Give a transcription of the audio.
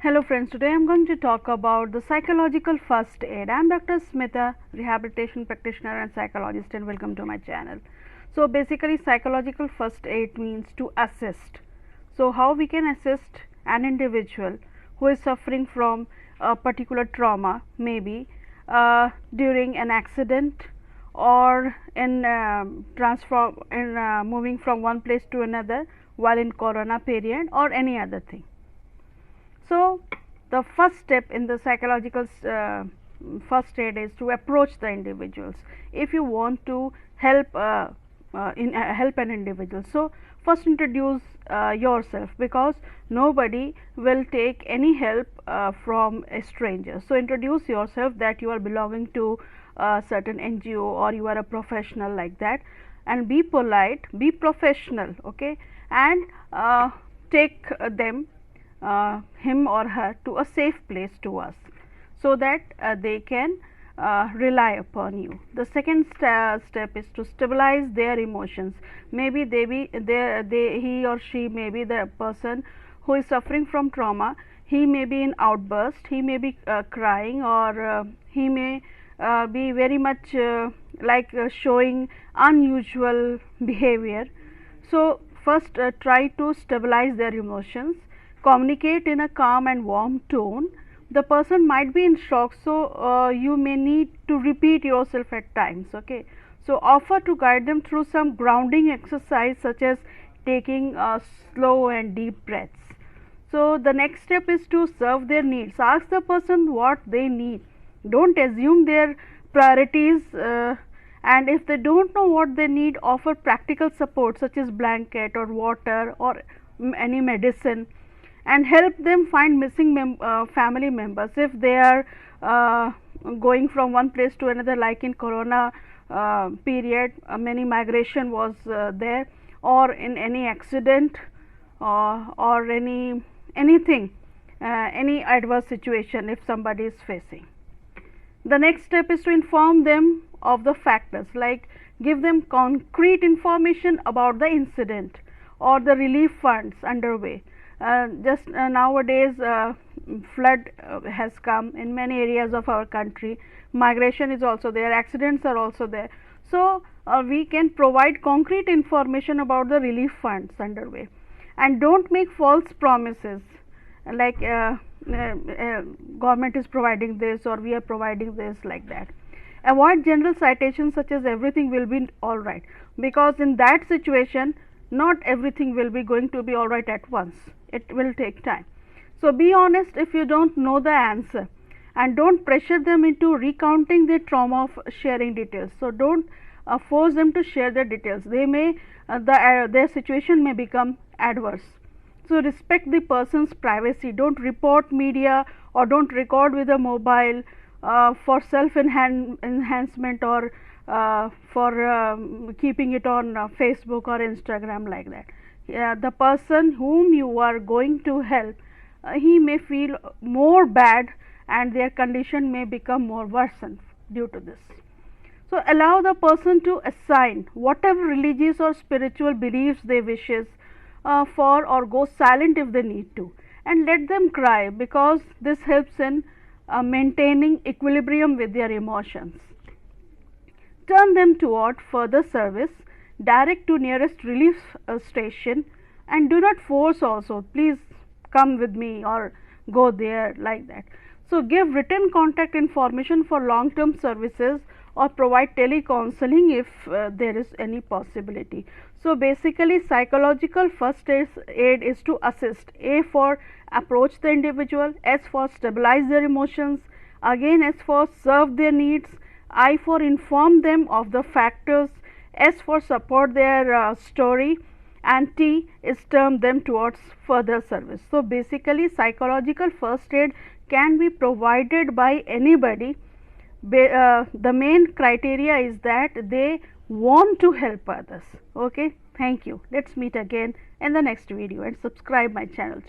Hello friends, today I am going to talk about the psychological first aid. I am Dr. Smita, rehabilitation practitioner and psychologist, and welcome to my channel. So basically psychological first aid means to assist. So how we can assist an individual who is suffering from a particular trauma, maybe during an accident or in moving from one place to another while in corona period or any other thing. So, the first step in the psychological first aid is to approach the individuals. If you want to help help an individual, so first introduce yourself, because nobody will take any help from a stranger. So, introduce yourself that you are belonging to a certain NGO or you are a professional like that, and be polite, be professional, okay, and take them him or her to a safe place to us, so that they can rely upon you. The second step is to stabilize their emotions. Maybe he or she may be the person who is suffering from trauma. He may be in outburst, he may be crying, or he may be very much showing unusual behavior. So first try to stabilize their emotions, communicate in a calm and warm tone. The person might be in shock, so you may need to repeat yourself at times, okay. So offer to guide them through some grounding exercise, such as taking slow and deep breaths. So the next step is to serve their needs. Ask the person what they need, don't assume their priorities, and if they don't know what they need, offer practical support such as blanket or water or any medicine, and help them find missing family members if they are going from one place to another, like in corona period many migration was there, or in any accident or anything, any adverse situation if somebody is facing. The next step is to inform them of the factors, like give them concrete information about the incident or the relief funds underway. Nowadays flood has come in many areas of our country, migration is also there, accidents are also there. So we can provide concrete information about the relief funds underway, and don't make false promises like government is providing this or we are providing this, like that. Avoid general citations such as everything will be all right, because in that situation not everything will be going to be all right at once, it will take time. So be honest if you don't know the answer, and don't pressure them into recounting their trauma of sharing details. So don't force them to share their details, they may their situation may become adverse. So respect the person's privacy, don't report media or don't record with a mobile for self enhancement or for keeping it on Facebook or Instagram, like that. The person whom you are going to help, he may feel more bad and their condition may become more worsened due to this. So allow the person to assign whatever religious or spiritual beliefs they wishes for, or go silent if they need to, and let them cry, because this helps in maintaining equilibrium with their emotions. Turn them toward further service, direct to nearest relief station, and do not force also, please come with me or go there, like that. So give written contact information for long term services, or provide telecounseling if there is any possibility. So basically psychological first aid is to assist. A for approach the individual, S for stabilize their emotions, again S for serve their needs, I for inform them of the factors, S for support their story, and T is turn them towards further service. So basically psychological first aid can be provided by anybody. The main criteria is that they want to help others, okay. Thank you. Let's meet again in the next video, and subscribe my channel.